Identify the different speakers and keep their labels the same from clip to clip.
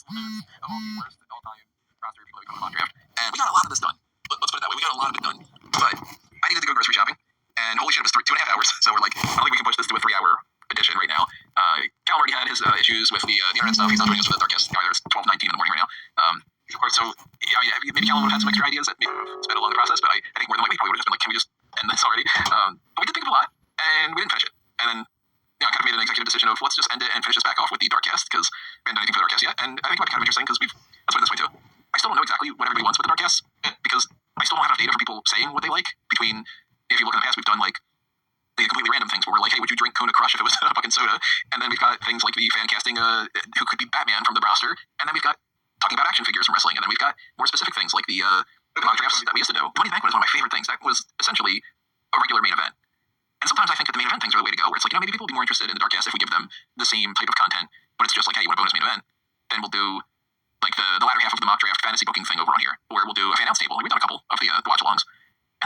Speaker 1: list of all the worst all-time roster people that we come on draft, and we got a lot of this done. Let's put it that way. We got a lot of it done, but I needed to go grocery shopping, and holy shit, it was 2.5 hours. So we're like, I don't think we can push this to a 3-hour edition right now. Cal already had his issues with the internet stuff. He's not joining us for the Darkest. Either it's 12:19 in the morning right now. Of course, so yeah, maybe Cal would have had some extra ideas that maybe sped along the process, but I think more than likely probably would have just been like, can we just end this already? But we did think of a lot, and we didn't finish it. And then I kind of made an executive decision of let's just end it and finish this back off with the Darkest because we haven't done anything for the Darkest yet. And I think it might be kind of interesting because let's put it this way too. I still don't know exactly what everybody wants with the Darkest because I still don't have enough data for people saying what they like. Between, if you look in the past, we've done like the completely random things where we're like, hey, would you drink Kona Crush if it was a fucking soda? And then we've got things like the fan casting who could be Batman from the roster. And then we've got talking about action figures from wrestling. And then we've got more specific things like the mock drafts that we used to do. Money Bank was one of my favorite things. That was essentially a regular main event. And sometimes I think that the main event things are the way to go, where it's like, maybe people will be more interested in the Darkest if we give them the same type of content, but it's just like, hey, you want a bonus main event? Then we'll do like the latter half of the mock draft fantasy booking thing over on here, or we'll do a fan out stable. We've done a couple of the watch-alongs.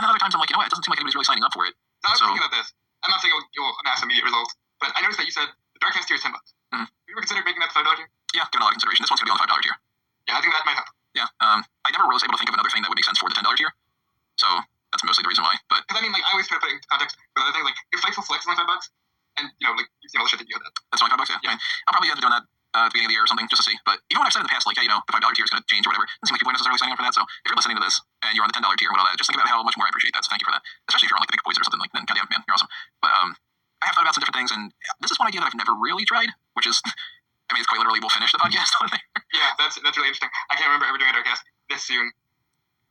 Speaker 1: And then other times I'm like, it doesn't seem like anybody's really signing up for it.
Speaker 2: No, I was thinking about this. I'm not saying you'll amass immediate results, but I noticed that you said the Darkest tier is $10. Mm-hmm. Have you ever considered making that the $5 tier?
Speaker 1: Yeah, given a lot of consideration. This one's going to be on the $5 tier.
Speaker 2: Yeah, I think that might help.
Speaker 1: Yeah, I never was able to think of another thing that would make sense for the $10 tier. So that's mostly the reason why. But
Speaker 2: because I mean, like, I always try to put it into context with other things. Like, if Fightful Flex is only $5, and like you've seen all the shit that you have that.
Speaker 1: That's only $5, yeah. I mean, I'll probably end up doing that at the beginning of the year or something just to see. But even when I've said in the past, like, hey, the $5 tier is going to change or whatever, it doesn't seem like people are necessarily signing up for that. So if you're listening to this and you're on the $10 tier and all that, just think about how much more I appreciate that. So thank you for that. Especially if you're on like the Big Boys or something, like, then goddamn man, you're awesome. But I have thought about some different things, and this is one idea that I've never really tried, which is, I mean, it's quite literally we'll finish the podcast on there.
Speaker 2: Yeah, that's really interesting. I can't remember ever doing a Darkest this soon.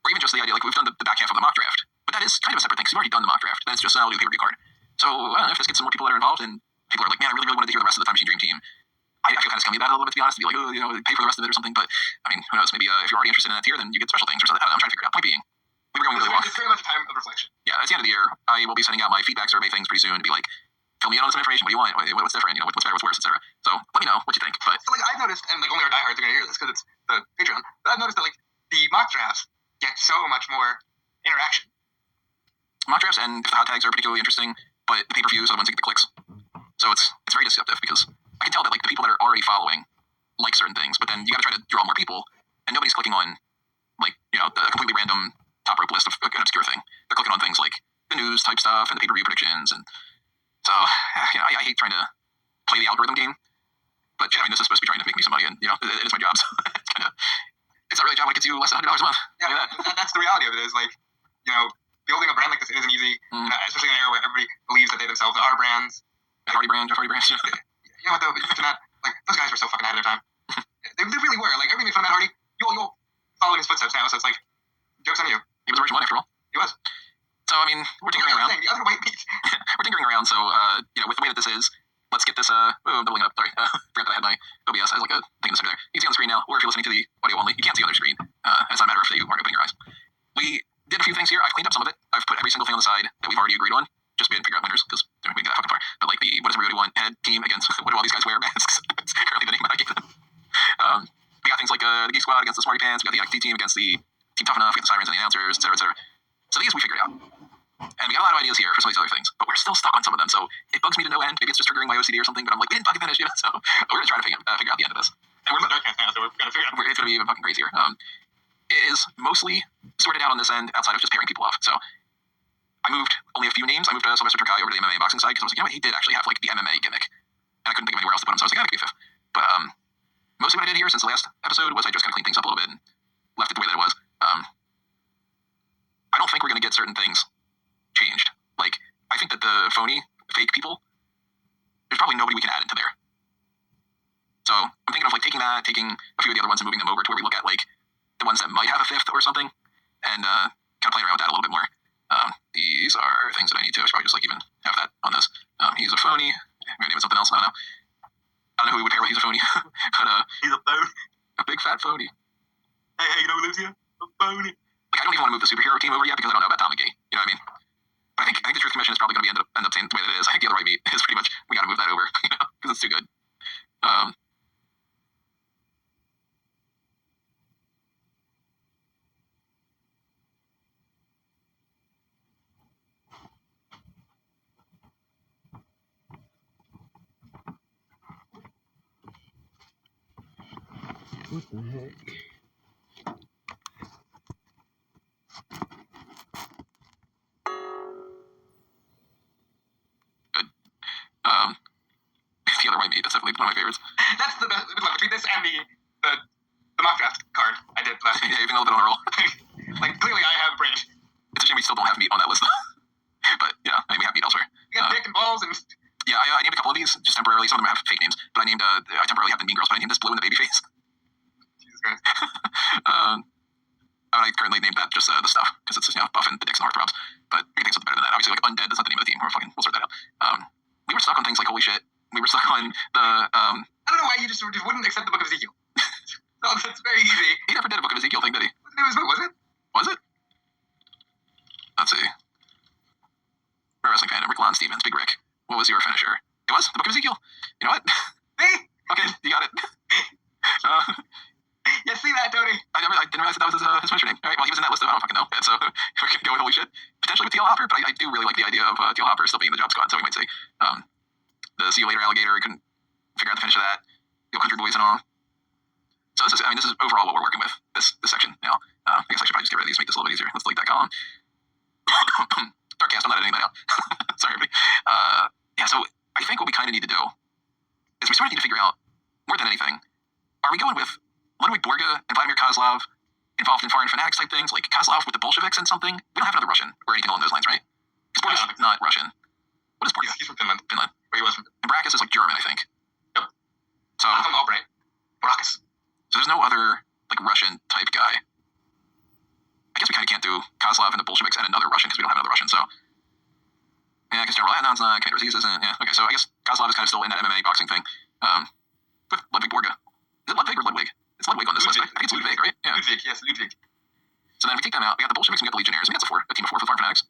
Speaker 1: Or even just the idea, like, we've done the back half of the mock draft. But that is kind of a separate thing, because you've already done the mock draft. Then it's just, I'll do the pay-per-view card. So, if this gets some more people that are involved, and people are like, man, I really, really wanted to hear the rest of the Time Machine Dream Team, I feel kind of scummy about it a little bit, to be honest, to be like, pay for the rest of it or something. But, I mean, who knows? Maybe if you're already interested in that tier, then you get special things or something. I don't know, I'm trying to figure it out. Point being, we were going really well.
Speaker 2: It's very much a time of reflection.
Speaker 1: Yeah, at the end of the year, I will be sending out my feedback survey things pretty soon to be like, fill me in on some information. What do you want? What's different? What's better, what's worse, etc. So, let me know what you think. But
Speaker 2: so, like, I've noticed, and like only our diehards are going to hear this because it's the Patreon, but I've noticed that, like, the mock drafts get so much more interaction.
Speaker 1: Mock drafts and if the hot tags are particularly interesting, but the pay-per-views are the ones that get the clicks. So it's very deceptive because I can tell that like the people that are already following like certain things, but then you got to try to draw more people, and nobody's clicking on like the completely random top rope list of an obscure thing. They're clicking on things like the news type stuff and the pay-per-view predictions, and so I hate trying to play the algorithm game. But I mean, this is supposed to be trying to make me some money, and it is my job. So it's not really a job that gets you less than $100 a month.
Speaker 2: Yeah, that's the reality of it. Is like building a brand like this isn't easy, especially in an era where everybody believes that they themselves are brands.
Speaker 1: Jeff Hardy brand.
Speaker 2: You know what though? You mentioned that, like, those guys were so fucking ahead of their time. they really were. Like, everybody made fun of Matt Hardy. You'll follow in his footsteps now. So it's like, joke's on you.
Speaker 1: He was the version one after all.
Speaker 2: He was.
Speaker 1: So I mean, we're tinkering around.
Speaker 2: The other white meat.
Speaker 1: We're tinkering around. So with the way that this is, let's get this. I'm doubling it up. Sorry, forgot that I had my OBS as like a thing in the center there. You can see on the screen now, or if you're listening to the audio only, you can't see on the screen. It's not a matter of if you aren't opening your eyes. We did a few things here. I've cleaned up some of it. I've put every single thing on the side that we've already agreed on. Just we didn't figure out winners because we didn't get that fucking far. But like what does everybody want? Head team against what do all these guys wear? Masks. It's currently the name that I gave them. We got things like the Geek Squad against the Smarty Pants. We got the NXT team against the Team Tough Enough. We got the Sirens and the announcers, etc., etc. So these we figured out. And we got a lot of ideas here for some of these other things, but we're still stuck on some of them. So it bugs me to no end. Maybe it's just triggering my OCD or something. But I'm like, we didn't fucking finish, So we're gonna try to figure out the end of this.
Speaker 2: And we're in the Darkest now, so we're gonna figure it out.
Speaker 1: It's gonna be even fucking crazier. It is mostly sorted out on this end outside of just pairing people off. So I moved only a few names. I moved Sylvester Terkay over to the MMA boxing side because I was like, he did actually have like the MMA gimmick, and I couldn't think of anywhere else to put him. So I was like, that could be a fifth. But mostly what I did here since the last episode was I just kind of cleaned things up a little bit and left it the way that it was. I don't think we're gonna get certain things changed. Like I think that the phony, fake people, there's probably nobody we can add into there. So I'm thinking of like taking a few of the other ones and moving them over to where we look at like the ones that might have a fifth or something, and kind of playing around with that a little bit more. These are things that I need to. I should probably just like even have that on this. He's a phony. Maybe it's something else. I don't know. I don't know who we would pair with. He's a phony, but
Speaker 2: he's a phony.
Speaker 1: A big fat phony.
Speaker 2: Hey, you know who lives here? A phony.
Speaker 1: Like I don't even want to move the superhero team over yet because I don't know about Tom McGee. You know what I mean? But I think the Truth Commission is probably going to end up saying the way that it is. I think the other right meat is pretty much we got to move that over, because it's too good.
Speaker 3: What the heck?
Speaker 1: The other white meat, that's definitely one of my favorites.
Speaker 2: That's the best. Look, between this and the mock draft card I did last week.
Speaker 1: Yeah, you've been a little bit on a roll.
Speaker 2: Like, clearly I have a brain.
Speaker 1: It's a shame we still don't have meat on that list, though. But, yeah, I mean, we have meat elsewhere.
Speaker 2: We got dick and balls and...
Speaker 1: Yeah, I named a couple of these just temporarily. Some of them have fake names, but I temporarily have the Mean Girls, but I named this Blue and the Babyface.
Speaker 2: Jesus Christ.
Speaker 1: I currently named that just the stuff, because it's, Buff and the dicks and heartthrobs. But we can think something better than that. Obviously, like, Undead is not the name of the team. We'll sort that out. We were stuck on things like Holy Shit. We were stuck on the...
Speaker 2: I don't know why you just wouldn't accept the Book of Ezekiel. No, that's very easy.
Speaker 1: He never did a Book of Ezekiel thing, did he?
Speaker 2: It was who, was it?
Speaker 1: Was it? Let's see. Pro Wrestling Fan, Rick Lon Stevens, Big Rick. What was your finisher? It was the Book of Ezekiel. You know what?
Speaker 2: Me?
Speaker 1: Okay, you got it.
Speaker 2: You see that, Tony?
Speaker 1: I didn't realize that was his finisher name. All right, well, he was in that list, I don't fucking know. And so we could go with Holy Shit. Potentially with TL Hopper, but I do really like the idea of TL Hopper still being in the job squad, so we might say the See You Later Alligator couldn't figure out the finish of that. Yo Country Boys and all. So this is overall what we're working with, this section now. I guess I should probably just get rid of these, make this a little bit easier. Let's delete that column. Darkcast, I'm not editing that out. Sorry, everybody. Yeah, so I think what we kind of need to do is we sort of need to figure out, more than anything, are we going with Ludwig Borga and Vladimir Kozlov involved in foreign fanatics type things, like Kozlov with the Bolsheviks and something? We don't have another Russian or anything along those lines, right? Because Borga's not Russian. What is Borga?
Speaker 2: He's from Finland.
Speaker 1: Finland.
Speaker 2: Or he was from...
Speaker 1: And Brackus is like German, I think.
Speaker 2: Yep.
Speaker 1: So
Speaker 2: From Albright. Brackus.
Speaker 1: there's no other like Russian type guy. I guess we kind of can't do Kozlov and the Bolsheviks and another Russian because we don't have another Russian. So yeah, I guess General Adnan's not. Commander Aziz isn't. Yeah. Okay, so I guess Kozlov is kind of still in that MMA boxing thing. With Ludwig Borga. Is it Ludwig or Ludwig? It's Ludwig on this list. I think it's Ludwig, right? Yeah.
Speaker 2: Ludwig, yes, Ludwig.
Speaker 1: So then if we take them out, we got the Bolsheviks and we got the Legionnaires. We got a team of 4 for the Foreign Fanatics.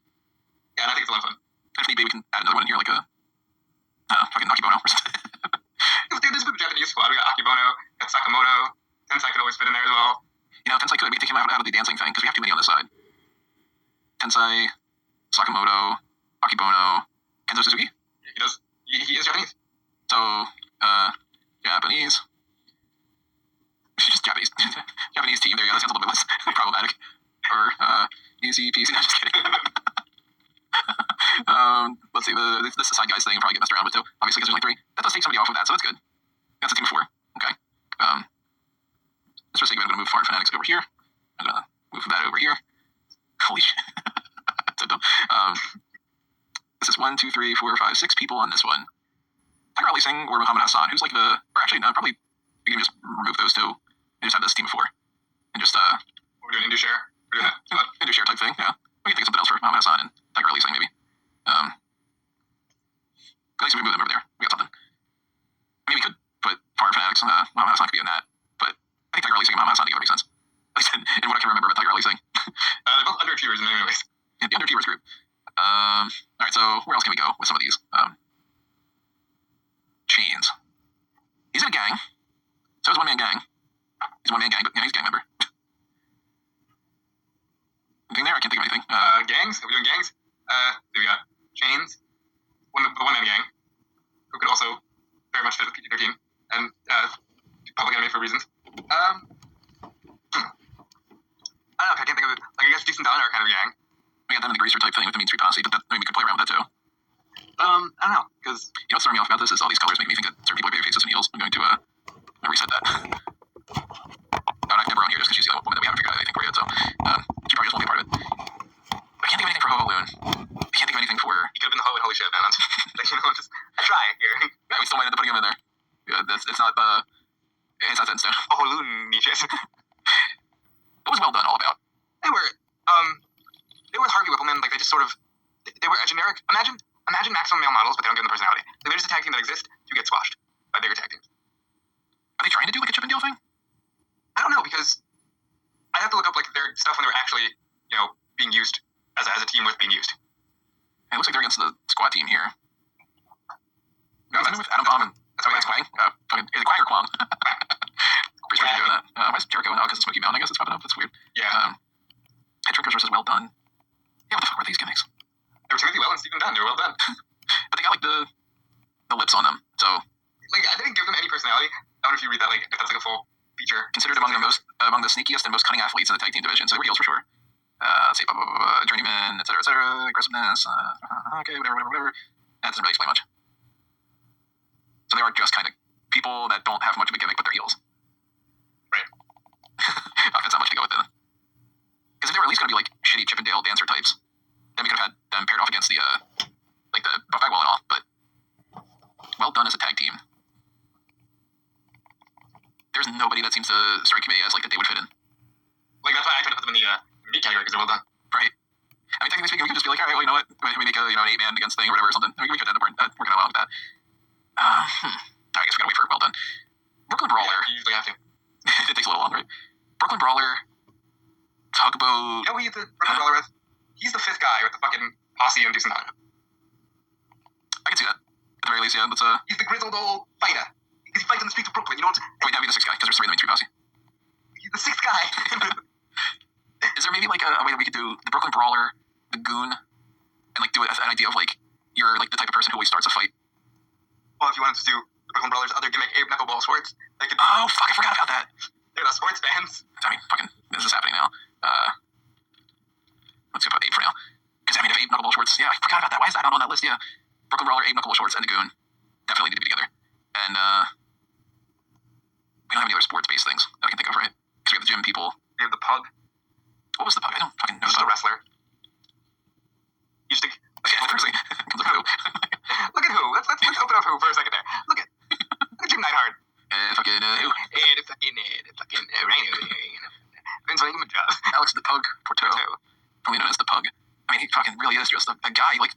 Speaker 2: Yeah, and I think it's a lot of fun.
Speaker 1: And if need be, we can add another one in here, like a fucking Akibono or something.
Speaker 2: Dude, this is the Japanese squad. We got Akibono, got Sakamoto. Tensai could always fit in there as well.
Speaker 1: Tensai could. We can take him out of the dancing thing because we have too many on this side. Tensai, Sakamoto, Akibono, Kenzo Suzuki.
Speaker 2: Yeah, he does. He is Japanese.
Speaker 1: So, Japanese. Just Japanese. Japanese team. There you go. That sounds a little bit less problematic. Or, easy peasy. No, just kidding. Let's see. This side guys thing I'm probably get messed around with too. Obviously, because there's only 3. That does take somebody off of that, so that's good. That's a team of 4. Okay. Just for the sake of it, I'm going to move Foreign Fanatics over here. I'm going to move that over here. Holy shit. That's so dumb. This is 1, 2, 3, 4, 5, 6 people on this one. Tiger Ali Singh or Muhammad Hassan, who's like the... Or actually, no, probably... We can just remove those 2 and just have this team of 4. And just,
Speaker 2: We're doing Indoshare. We're doing that.
Speaker 1: Indoshare type thing, yeah. We can think of something else for Muhammad Hassan and Tiger Ali Singh, maybe. At least we move them over there. We got something. I mean, we could put Foreign Fanatics. Muhammad Hassan could be in that. But I think Tiger Ali Singh and Muhammad Hassan together makes sense. At least in what I can remember about Tiger Ali Singh.
Speaker 2: They're both underachievers in many ways.
Speaker 1: Yeah, the underachievers group. Alright, so where else can we go with some of these? Chains. He's in a gang. So is One Man Gang. He's a one-man gang, but yeah, he's a gang member. Anything there? I can't think of anything.
Speaker 2: Gangs? Are we doing gangs? There we got Chains. The one-man gang. Who could also very much fit with PG-13. And Public Enemy for reasons. I don't know, I can't think of it. Like, I guess Decent Dollar are kind of a gang.
Speaker 1: We got them in the Greaser type thing with the Mean Street Posse, but we could play around with that too.
Speaker 2: I don't know, because...
Speaker 1: You know what's throwing me off about this is all these colors make me think that certain people are baby faces and heels. I'm going to reset that. I have Deborah on here just because she's the only woman that we haven't figured out anything for yet, so she probably just won't be a part of it. I can't think of anything for Ho Ho Loon. I can't think of anything for...
Speaker 2: He could have been the Ho and Holy Shit, man. That's, just... I try here.
Speaker 1: Yeah, we still might end up putting him in there. Yeah, it's not set in stone.
Speaker 2: Ho Ho Loon niches.
Speaker 1: It was well done, all about.
Speaker 2: They were Harvey Whippleman, like, they just sort of... They were a generic... Imagine maximum male models, but they don't give them personality. Like, they're just a tag team that exists to get squashed by bigger tag teams.
Speaker 1: Are they trying to do like a Chip and Dale thing?
Speaker 2: I don't know, because I'd have to look up like their stuff when they were actually, being used as a team with being used.
Speaker 1: It looks like they're against the squad team here.
Speaker 2: No,
Speaker 1: that's with Adam Bomb and that's Quang. Is it Quang or Quang? Pretty sure they're doing that. Why is Jericho? Oh, because it's Smoky Mountain. I guess it's popping up. That's weird.
Speaker 2: Yeah.
Speaker 1: Head Trickers versus Well Done. Yeah, what the fuck were these gimmicks?
Speaker 2: They were Timothy Well and Stephen Dunn. They were well done.
Speaker 1: But they got like the lips on them, so
Speaker 2: like I didn't give them any personality. I wonder if you read that, like if that's like a full feature.
Speaker 1: Consider considered among the sneakiest and most cunning athletes in the tag team division, so they were heels for sure. Let's see, journeyman, etc., aggressiveness, okay, whatever. That doesn't really explain much. So they are just kind of people that don't have much of a gimmick, but they're heels.
Speaker 2: Right.
Speaker 1: That's not much to go with then. Because if they were at least going to be like shitty Chippendale dancer types, then we could have had them paired off against the Buff Bagwell and all. But well done as a tag team. There's nobody that seems to strike me as like that they would fit in.
Speaker 2: Like that's why I tried to put them in the meat category because they're well done.
Speaker 1: Right. I mean, technically speaking, we could just be like, all right, well, you know what? We make an 8-man against thing or whatever or something. We could end up working out well with that. I guess we gotta wait for well done. Brooklyn Brawler.
Speaker 2: Yeah, you usually have to.
Speaker 1: It takes a little longer, right? Brooklyn Brawler. Tugboat.
Speaker 2: You know who he's the Brooklyn Brawler with? He's the fifth guy with the fucking posse and Deuce and Dino.
Speaker 1: I can see that. At the very least, yeah.
Speaker 2: He's the grizzled old fighter. Because he fights in the streets of Brooklyn. You know what?
Speaker 1: Wait, that'd be the sixth guy because there's 3 in the main 3 posse.
Speaker 2: He's the sixth guy.
Speaker 1: Is there maybe like a way that we could do the Brooklyn Brawler, the Goon, and like do an idea of like you're like the type of person who always starts a fight?
Speaker 2: Well, if you wanted to do the Brooklyn Brawler's other gimmick, Abe Knuckleball Schwartz, they could.
Speaker 1: Oh fuck! I forgot about that.
Speaker 2: They're the sports fans.
Speaker 1: I mean, fucking, this is happening now. Let's go about Abe for now. Because I mean, if Abe Knuckleball Schwartz, yeah, I forgot about that. Why is that not on that list? Yeah, Brooklyn Brawler, Abe Knuckleball Schwartz, and the Goon definitely need to be together. And we don't have any other sports-based things that I can think of, right? Because we have the gym people.
Speaker 2: We have the Pug.
Speaker 1: What was the Pug? I don't fucking know.
Speaker 2: He's just a wrestler. You just think.
Speaker 1: Yeah, firstly, comes up who?
Speaker 2: Look at who. Let's open up who for a second there. Look at Jim Neidhart.
Speaker 1: Fucking who?
Speaker 2: Vince McMahon.
Speaker 1: Alex the Pug Porto, probably known as the Pug. I mean, he fucking really is just a guy. Like,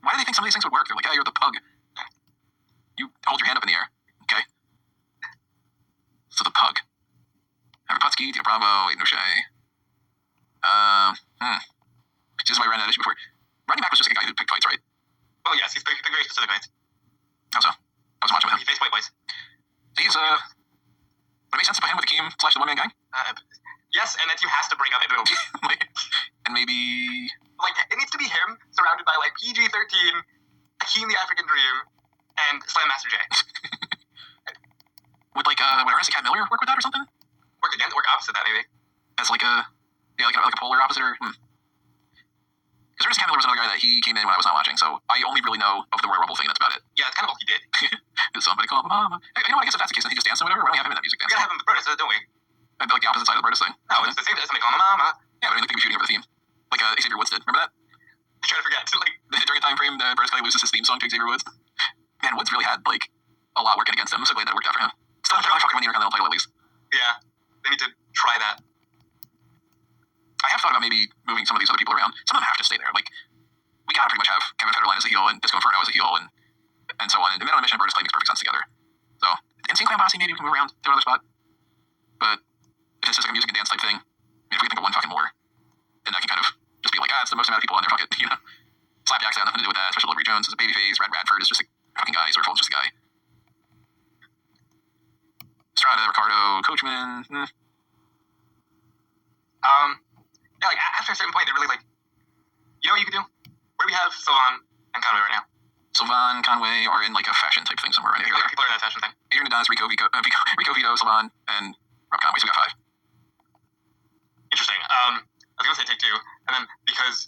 Speaker 1: why do they think some of these things would work? They're like, yeah, you're the Pug. You hold your hand up in the air, okay? So the Pug. Raputsky, Dino Bravo, Aiden O'Shea. This is why I ran that issue before. Rodney Mack was just like a guy who picked fights, right?
Speaker 2: Oh yes, he's very specific fights.
Speaker 1: How so? I wasn't watching with him.
Speaker 2: He faced White Boys.
Speaker 1: He's would it make sense to put him with Akeem / the one-man gang?
Speaker 2: Yes, and that team has to break up into a
Speaker 1: and maybe
Speaker 2: like it needs to be him surrounded by like PG-13, Akeem the African Dream, and Slam Master J.
Speaker 1: would Arrested Cat Miller work with that or something?
Speaker 2: Work opposite that maybe.
Speaker 1: As like a polar opposite or because Ernest Campbell was another guy that he came in when I was not watching, so I only really know of the Royal Rumble thing. That's about it.
Speaker 2: Yeah, it's kind of all he did.
Speaker 1: Did somebody call him Mama? Hey, you know what? I guess if that's the case, then he just danced and whatever. Why don't we have him in that music dance?
Speaker 2: We gotta have him with Brutus, don't we?
Speaker 1: I'd be like the opposite side of the Brutus thing.
Speaker 2: No, it's the same as somebody call him Mama.
Speaker 1: Yeah, but I mean, they could be shooting over the theme, like Xavier Woods did. Remember that?
Speaker 2: I try to forget. Like
Speaker 1: During a time frame, Brutus Kelly loses his theme song to Xavier Woods. Man, Woods really had like a lot working against him. I'm so glad that worked out for him. Still, probably fucking win the Intercontinental title at least.
Speaker 2: yeah, they need to try that.
Speaker 1: I have thought about maybe moving some of these other people around. Some of them have to stay there. Like, we gotta pretty much have Kevin Federline as a heel and Disco Inferno as a heel and so on. And Metal Mission and Brutus Clay makes perfect sense together. So, Insane Clown Posse maybe we can move around to another spot. But if it's just like a music and dance type thing, I mean, if we can think of one fucking more, then that can kind of just be like, it's the most amount of people on there, fuck it, you know? Slapjack's had nothing to do with that. Special Delivery Jones is a babyface. Red Radford is just a fucking guy. Swerve is just a guy. Strada, Ricardo, Coachman.
Speaker 2: Yeah, like after a certain point, they're really like, you know what you could do? Where do we have Sylvan and Conway right now?
Speaker 1: Sylvan, Conway are in like a fashion type thing somewhere right here.
Speaker 2: People are in that fashion thing.
Speaker 1: Adrian Adonis, Rico Vito, Sylvan, and Rob Conway. So we got 5.
Speaker 2: Interesting. I was gonna say take 2, and then because.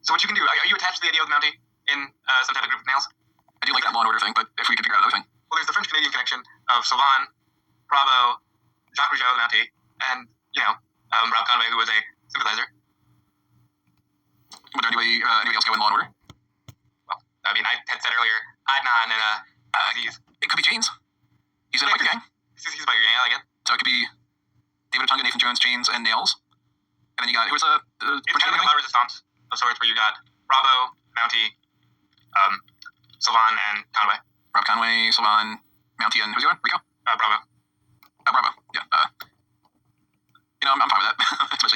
Speaker 2: So what you can do? Are you attached to the idea of the Mountie in some type of group of nails?
Speaker 1: I do like that Law and Order thing, but if we could figure out another thing.
Speaker 2: Well, there's the French-Canadian connection of Sylvan, Bravo, Jacques Rougeau, the Mountie, and Rob Conway, who was a sympathizer.
Speaker 1: Would there anybody else go in Law and Order?
Speaker 2: Well, I mean, I had said earlier, Adnan and Aziz.
Speaker 1: It could be Chains. He's in a biker gang.
Speaker 2: He's a biker gang, I like it.
Speaker 1: So it could be David Otunga, Nathan Jones, Chains, and Nails. And then you got, who was
Speaker 2: it's kind of like a La Resistance of sorts, where you got Bravo, Mountie, Sylvan, and Conway.
Speaker 1: Rob Conway, Sylvan, Mountie, and who's the other one? Rico?
Speaker 2: Bravo.
Speaker 1: Bravo. Yeah. I'm fine with that.